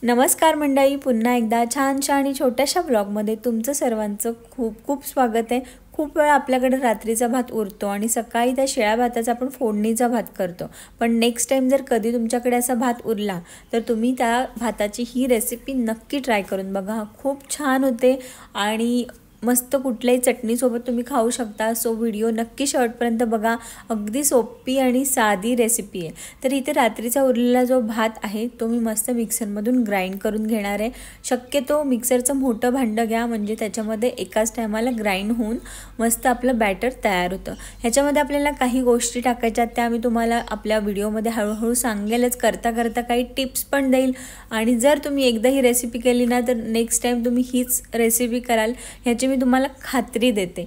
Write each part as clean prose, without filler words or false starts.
नमस्कार मंडळी, पुन्हा एकदा छानशा आणि छोट्याशा ब्लॉगमध्ये तुमचं सर्वांचं खूप खूप स्वागत आहे। खूप वेळा आपल्याकडे रात्रीचा भात उरतो आणि सकाळी त्या शिळ्या भाताचा आपण फोडणीचा भात करतो। पण नेक्स्ट टाइम जर कधी तुमच्याकडे असा भात उरला तर तुम्ही त्या भाताची ही रेसिपी नक्की ट्राय करून बघा। खूप छान होते आणि मस्त कुठल्याही चटणी सोबत तुम्ही खाऊ शकता। सो व्हिडिओ नक्की शेवटपर्यंत बघा। अगदी सोपी आणि साधी रेसिपी आहे। तर इथे रात्रीचा उरलेला जो भात आहे तो मी मस्त मिक्सरमधून ग्राइंड करून घेणार आहे। शक्यतो मिक्सरचं मोठं भांडं घ्या, म्हणजे त्याच्यामध्ये एकाच टायमाला ग्राइंड होऊन मस्त आपलं बॅटर तयार होतं। ह्याच्यामध्ये आपल्याला काही गोष्टी टाकायच्या त्या मी तुम्हाला आपल्या व्हिडिओमध्ये हळूहळू सांगेलच, करता करता काही टिप्स पण देईल। आणि जर तुम्ही एकदा ही रेसिपी केली ना तर नेक्स्ट टाइम तुम्ही हीच रेसिपी कराल ह्याची मी तुम्हाला खात्री देते।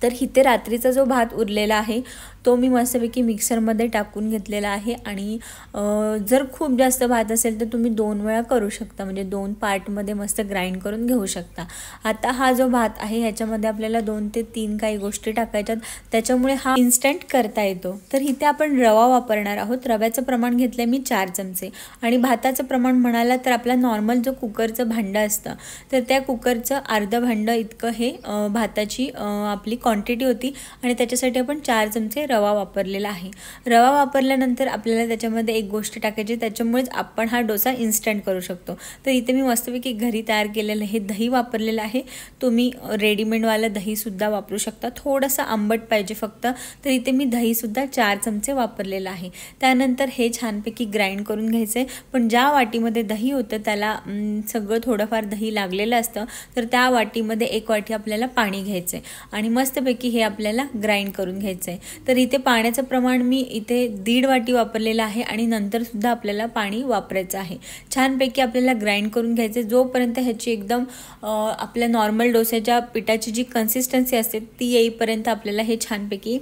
तर इथे रात्रीचा जो भात उरलेला आहे तो मी मस्तपैकी मिक्सरमध्ये टाकून घेतलेला आहे। आणि जर खूप जास्त भात असेल तर तुम्ही 2 वेळा करू शकता, म्हणजे 2 पार्टमध्ये मस्त ग्राइंड करून घेऊ शकता। आता हा जो भात आहे ह्याच्यामध्ये आपल्याला 2 ते 3 काही गोष्टी टाकायच्यात, त्याच्यामुळे हा इन्स्टंट करता येतो। तर इथे आपण रवा वापरणार आहोत। रव्याचं प्रमाण घेतले मी 4 चमचे आणि भाताचं प्रमाण म्हणाला तर आपला नॉर्मल जो कुकरचं भांडं असतं तर त्या कुकरचं अर्ध भांडं इतकं हे भाताची आपली क्वांटिटी होती आणि त्याच्यासाठी आपण 4 चमचे रवा वापरलेला आहे। रवा वापरल्यानंतर आपल्याला त्याच्यामध्ये एक गोष्ट टाकायची, त्याच्यामुळेच आपण हा डोसा इन्स्टंट करू शकतो। तर इथे मी मस्तपैकी घरी तयार केलेलं हे दही वापरलेलं आहे। तुम्ही रेडीमेडवालं दहीसुद्धा वापरू शकता, थोडंसं आंबट पाहिजे फक्त। तर इथे मी दहीसुद्धा 4 चमचे वापरलेलं आहे। त्यानंतर हे छानपैकी ग्राइंड करून घ्यायचं आहे। पण ज्या वाटीमध्ये दही होतं त्याला सगळं थोडंफार दही लागलेलं असतं, तर त्या वाटीमध्ये 1 वाटी आपल्याला पाणी घ्यायचं आहे आणि मस्तपैकी हे आपल्याला ग्राइंड करून घ्यायचं आहे। तर इथे पाण्याचं प्रमाण मी इथे 1.5 वाटी वापरलेलं आहे आणि नंतर सुद्धा आपल्याला पाणी वापरायचं आहे। छानपैकी आपल्याला ग्राइंड करून घ्यायचे जोपर्यंत ह्याची एकदम आपल्या नॉर्मल डोस्याच्या पिठाची जी कन्सिस्टन्सी असते ती येईपर्यंत आपल्याला हे छानपैकी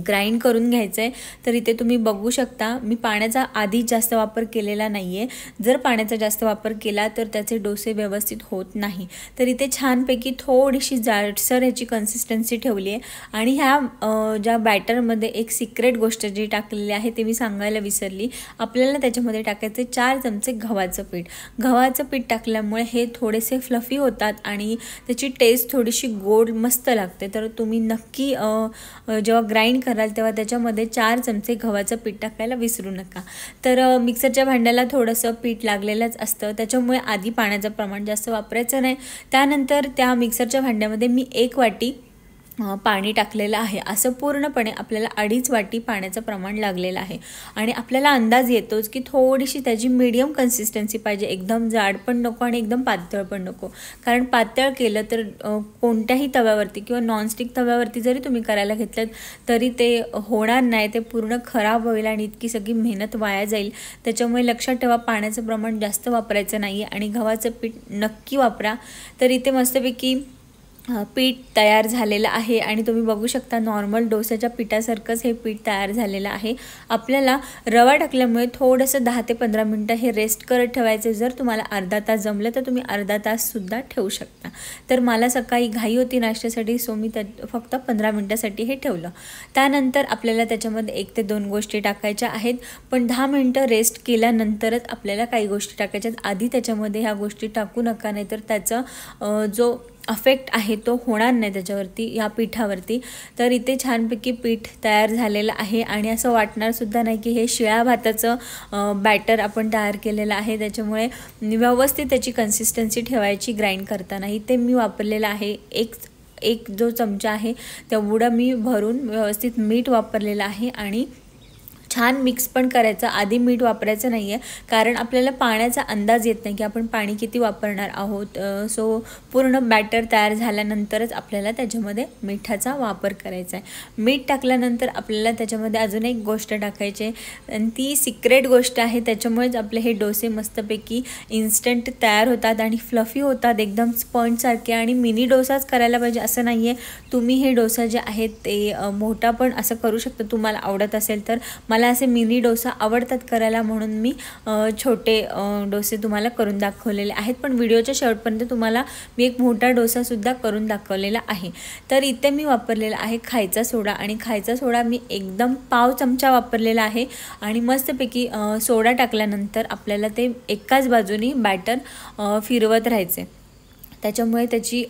ग्राइंड करून घ्यायचं आहे। तर इथे तुम्ही बघू शकता मी पाण्याचा आधी जास्त वापर केलेला नाही आहे। जर पाण्याचा जास्त वापर केला तर त्याचे डोसे व्यवस्थित होत नाही। तर इथे छानपैकी थोडीशी जाडसर ह्याची कन्सिस्टन्सी ठेवली आहे। आणि ह्या ज्या बॅटरमध्ये एक सिक्रेट गोष्ट जी टाकलेली आहे ते मी सांगायला विसरली, आपल्याला त्याच्यामध्ये टाकायचे 4 चमचे गव्हाचं पीठ। गव्हाचं पीठ टाकल्यामुळे हे थोडेसे फ्लफी होतात आणि त्याची टेस्ट थोडीशी गोड मस्त लागते। तर तुम्ही नक्की जेव्हा ग्राइंड कराल तेव्हा त्याच्यामध्ये 4 चमचे गव्हाचं पीठ टाकायला विसरू नका। तर मिक्सरच्या भांड्याला थोडंसं पीठ लागलेलंच असतं, त्याच्यामुळे आधी पाण्याचं प्रमाण जास्त वापरायचं नाही। त्यानंतर त्या मिक्सरच्या भांड्यामध्ये मी 1 वाटी पाणी टाकलेलं आहे। असं पूर्णपणे आपल्याला 2.5 वाटी पाण्याचं प्रमाण लागलेलं आहे। आणि आपल्याला अंदाज येतोच की थोडीशी त्याची मीडियम कन्सिस्टन्सी पाहिजे, एकदम जाड पण नको आणि एकदम पातळ पण नको। कारण पातळ केलं तर कोणत्याही तव्यावरती किंवा नॉनस्टिक तव्यावरती जरी तुम्ही करायला घेतलं तरी ते होणार नाही, ते पूर्ण खराब होईल आणि इतकी सगळी मेहनत वाया जाईल। त्याच्यामुळे लक्षात ठेवा पाण्याचं प्रमाण जास्त वापरायचं नाही आणि गव्हाचं पीठ नक्की वापरा। तर इथे मस्तपैकी पीठ तयार झालेलं आहे आणि तुम्ही बघू शकता नॉर्मल डोस्याच्या पिठासारखंच हे पीठ तयार झालेलं आहे। आपल्याला रवा टाकल्यामुळे थोडंसं 10 ते 15 मिनटं हे रेस्ट करत ठेवायचे। जर तुम्हाला अर्धा तास जमलं तर तुम्ही अर्धा ताससुद्धा ठेवू शकता। तर मला सकाळी घाई होती नाश्त्यासाठी, सो मी फक्त 15 मिनटासाठी हे ठेवलं। त्यानंतर आपल्याला त्याच्यामध्ये 1 ते 2 गोष्टी टाकायच्या आहेत, पण 10 मिनटं रेस्ट केल्यानंतरच आपल्याला काही गोष्टी टाकायच्यात। आधी त्याच्यामध्ये ह्या गोष्टी टाकू नका, नाहीतर त्याचा जो अफेक्ट आहे तो होणार नाही त्याच्यावरती, या पिठावरती। तर इथे छानपैकी पीठ तयार झालेलं आहे आणि असं वाटणारसुद्धा नाही की हे शिळ्या भाताचं बॅटर आपण तयार केलेलं आहे। त्याच्यामुळे व्यवस्थित त्याची कन्सिस्टन्सी ठेवायची ग्राइंड करताना। इथे मी वापरलेला आहे एक जो चमचा आहे तेवढं मी भरून व्यवस्थित मीठ वापरलेलं आहे आणि छान मिक्स पण करायचं। आधी मीठ वापरायचं नाही आहे कारण आपल्याला पाण्याचा अंदाज येत नाही की आपण पाणी किती वापरणार आहोत। सो पूर्ण बॅटर तयार झाल्यानंतरच आपल्याला त्याच्यामध्ये मिठाचा वापर करायचा आहे। मीठ टाकल्यानंतर आपल्याला त्याच्यामध्ये अजून एक गोष्ट टाकायची आणि ती सिक्रेट गोष्ट आहे, त्याच्यामुळेच आपले हे डोसे मस्तपैकी इन्स्टंट तयार होतात आणि फ्लफी होतात, एकदम स्पंजसारखे। आणि मिनी डोसाच करायला पाहिजे असं नाही आहे, तुम्ही हे डोसा जे आहेत ते मोठा पण असं करू शकता तुम्हाला आवडत असेल तर। मला मला असे मिनी डोसा आवडतात करायला, म्हणून मी छोटे डोसे तुम्हाला करून दाखवलेले आहेत। पण व्हिडिओच्या शेवटपर्यंत तुम्हाला मी एक मोठा डोसासुद्धा करून दाखवलेला आहे। तर इथे मी वापरलेला आहे खायचा सोडा, आणि खायचा सोडा मी एकदम पाव चमचा वापरलेला आहे। आणि मस्तपैकी सोडा टाकल्यानंतर आपल्याला ते एकाच बाजूनी बॅटर फिरवत राहायचे, त्याच्यामुळे त्याची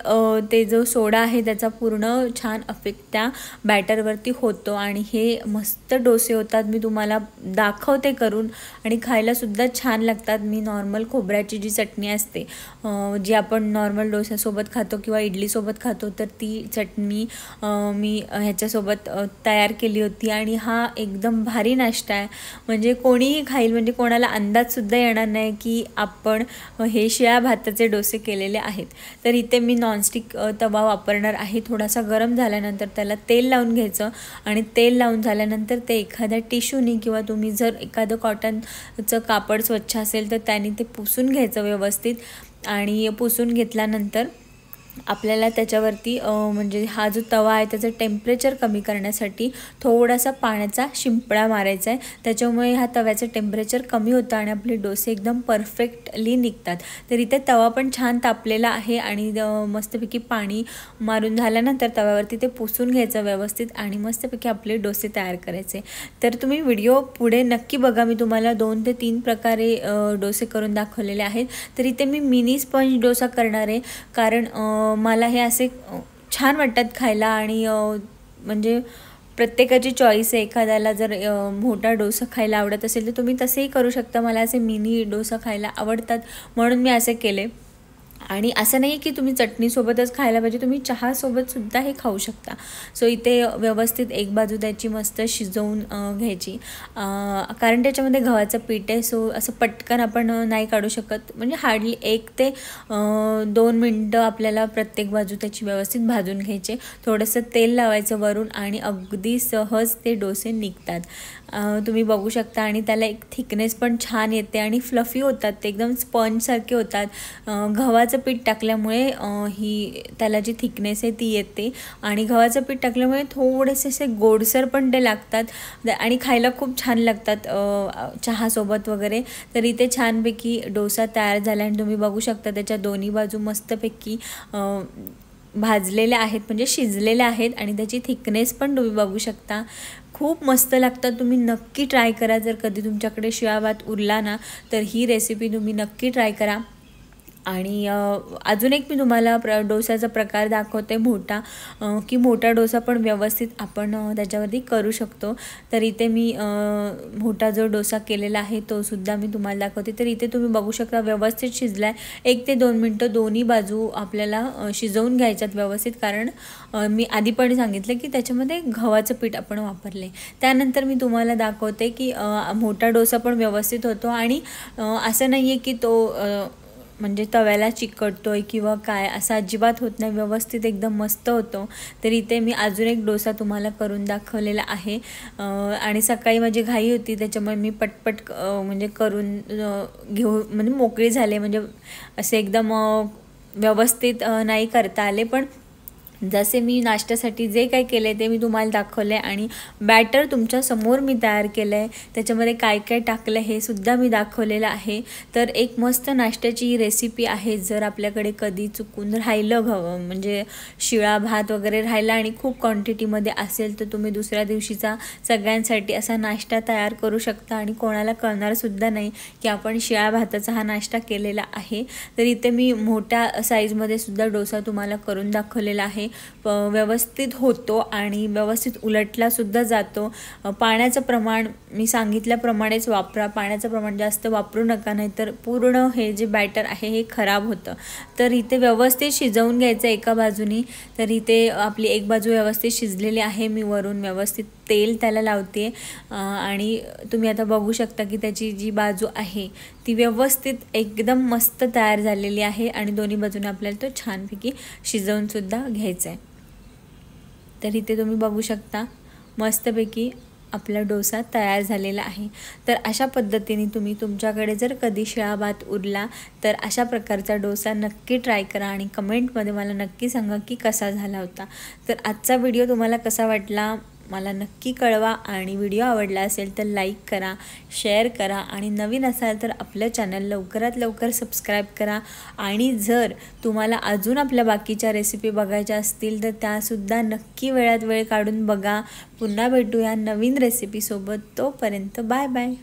ते जो सोडा आहे त्याचा पूर्ण छान इफेक्ट त्या बॅटरवरती होतो आणि हे मस्त डोसे होतात। मी तुम्हाला दाखवते करून, आणि खायलासुद्धा छान लागतात। मी नॉर्मल खोबऱ्याची जी चटणी असते जी आपण नॉर्मल डोस्यासोबत खातो किंवा इडलीसोबत खातो, तर ती चटणी मी ह्याच्यासोबत तयार केली होती। आणि हा एकदम भारी नाश्ता आहे, म्हणजे कोणीही खाईल, म्हणजे कोणाला अंदाजसुद्धा येणार नाही की आपण हे शिळ्या भाताचे डोसे केलेले आहेत। तर इथे मी नॉनस्टिक तवा वापरणार आहे। थोडासा गरम झाल्यानंतर त्याला तेल लावून घ्यायचं, आणि तेल लावून झाल्यानंतर ते एखाद्या टिश्यूनी किंवा तुम्ही जर एखादं कॉटनचं कापड स्वच्छ असेल तर त्याने ते पुसून घ्यायचं व्यवस्थित। आणि पुसून घेतल्यानंतर आपल्याला त्याच्यावरती म्हणजे हा जो तवा आहे त्याचं टेम्परेचर कमी करण्यासाठी थोडासा पाण्याचा शिंपडा मारायचा आहे, त्याच्यामुळे ह्या तव्याचं टेम्परेचर कमी होतं आणि आपले डोसे एकदम परफेक्टली निघतात। तर इथे तवा पण छान तापलेला आहे, आणि मस्तपैकी पाणी मारून झाल्यानंतर तव्यावरती ते पुसून घ्यायचं व्यवस्थित, आणि मस्तपैकी आपले डोसे तयार करायचे। तर तुम्ही व्हिडिओ पुढे नक्की बघा, मी तुम्हाला 2 ते 3 प्रकारे डोसे करून दाखवलेले आहेत। तर इथे मी मिनी स्पंज डोसा करणार आहे, कारण मला हे असे छान वाटतात खायला, आणि म्हणजे प्रत्येकाची चॉईस आहे। एखाद्याला जर मोठा डोसा खायला आवडत असेल तर तुम्ही तसेही करू शकता। मला असे मिनी डोसा खायला आवडतात म्हणून मी असे केले। आणि असं नाही की तुम्ही चटणीसोबतच खायला पाहिजे, तुम्ही चहासोबतसुद्धा हे खाऊ शकता। सो इथे व्यवस्थित एक बाजू त्याची मस्त शिजवून घ्यायची, कारण त्याच्यामध्ये गव्हाचं पीठ आहे, सो असं पटकन आपण नाही काढू शकत, म्हणजे हार्डली 1 ते 2 मिनटं आपल्याला प्रत्येक बाजू त्याची व्यवस्थित भाजून घ्यायचे। थोडंसं तेल लावायचं वरून, आणि अगदी सहज ते डोसे निघतात, तुम्ही बघू शकता। आणि त्याला एक थिकनेस पण छान येते आणि फ्लफी होतात, ते एकदम स्पंजसारखे होतात। गव्हाचं पीठ टाकल्यामुळे ही त्याला जी थिकनेस आहे ती येते, आणि गव्हाचं पीठ टाकल्यामुळे थोडेसे असे गोडसर पण ते लागतात आणि खायला खूप छान लागतात चहासोबत वगैरे। तर इथे छानपैकी डोसा तयार झाला, आणि तुम्ही बघू शकता त्याच्या दोन्ही बाजू मस्तपैकी भाजलेल्या आहेत, म्हणजे शिजलेल्या आहेत, आणि त्याची थिकनेस पण तुम्ही बघू शकता, खूप मस्त लागतात। तुम्ही नक्की ट्राय करा, जर कधी तुमच्याकडे शिळा भात उरला ना तर ही रेसिपी तुम्ही नक्की ट्राय करा। आणि अजून एक मी तुम्हाला डोसाचा प्रकार दाखवते मोठा, की मोठा डोसा पण व्यवस्थित आपण त्याच्यावरती करू शकतो। तर इथे मी मोठा जो डोसा केलेला आहे तो सुद्धा मी तुम्हाला दाखवते। तर इथे तुम्ही बघू शकता व्यवस्थित शिजला आहे, 1 ते 2 मिनटं दोन्ही बाजू आपल्याला शिजवून घ्यायच्यात व्यवस्थित, कारण मी आधी पण सांगितलं की त्याच्यामध्ये गव्हाचं पीठ आपण वापरले। त्यानंतर मी तुम्हाला दाखवते की मोठा डोसा पण व्यवस्थित होतो, आणि असं नाही आहे की तो म्हणजे तव्याला चिकटतोय किंवा काय, असं अजिबात होत नाही, व्यवस्थित एकदम मस्त होतो। तर इथे मी अजून एक डोसा तुम्हाला करून दाखवलेला आहे, आणि सकाळी माझी घाई होती त्याच्यामुळे मी पटपट म्हणजे करून म्हणजे मोकळी झाले, म्हणजे असे एकदम व्यवस्थित नाही करता आले, पण जसे मी नाश्त्यासाठी जे काही केले ते मी तुम्हाला दाखवले, आणि बॅटर तुमच्या समोर मी तयार केलं आहे, त्याच्यामध्ये काय काय टाकलं हे सुद्धा मी दाखवलेलं आहे। तर एक मस्त नाश्त्याची रेसिपी आहे, जर आपल्याकडे कधी चुकून राहिलं म्हणजे शिळा भात वगैरे राहिला आणि खूप क्वांटिटीमध्ये असेल तर तुम्ही दुसऱ्या दिवशीचा सगळ्यांसाठी असा नाश्ता तयार करू शकता, आणि कोणाला कळणारसुद्धा नाही की आपण शिळा भाताचा हा नाश्ता केलेला आहे। तर इथे मी मोठ्या साईजमध्ये सुद्धा डोसा तुम्हाला करून दाखवलेला आहे, व्यवस्थित होतो आणि व्यवस्थित उलटला सुद्धा जातो। पाण्याचं प्रमाण मी सांगितल्याप्रमाणेच वापरा, पाण्याचं प्रमाण जास्त वापरू नका, नाही तर पूर्ण हे जे बॅटर आहे हे खराब होतं। तर इथे व्यवस्थित शिजवून घ्यायचं एका बाजूनी। तर इथे आपली एक बाजू व्यवस्थित शिजलेली आहे, मी वरून व्यवस्थित तेल त्याला लावते, आणि तुम्ही आता बघू शकता की त्याची जी बाजू आहे ती व्यवस्थित एकदम मस्त तयार झालेली आहे, आणि दोन्ही बाजूने आपल्याला तो छानपैकी शिजवून सुद्धा घ्यायचा आहे। तर इथे तुम्ही बघू शकता मस्तपैकी आपला डोसा तयार झालेला आहे। तर अशा पद्धतीने तुम्ही तुमच्याकडे जर कधी शिळा भात उरला तर अशा प्रकारचा डोसा नक्की ट्राय करा, आणि कमेंटमध्ये मला नक्की सांगा की कसा झाला होता। तर आजचा व्हिडिओ तुम्हाला कसा वाटला मला नक्की कळवा आणि व्हिडिओ आवडला असेल तर लाईक करा, शेअर करा आणि नवीन असाल तर आपलं चॅनल लवकरात लवकर सबस्क्राईब करा. आणि जर तुम्हाला अजून आपल्या बाकीच्या रेसिपी बघायच्या असतील तर त्यासुद्धा नक्की वेळात वेळ काढून बघा. पुन्हा भेटूया नवीन रेसिपीसोबत. तोपर्यंत बाय बाय.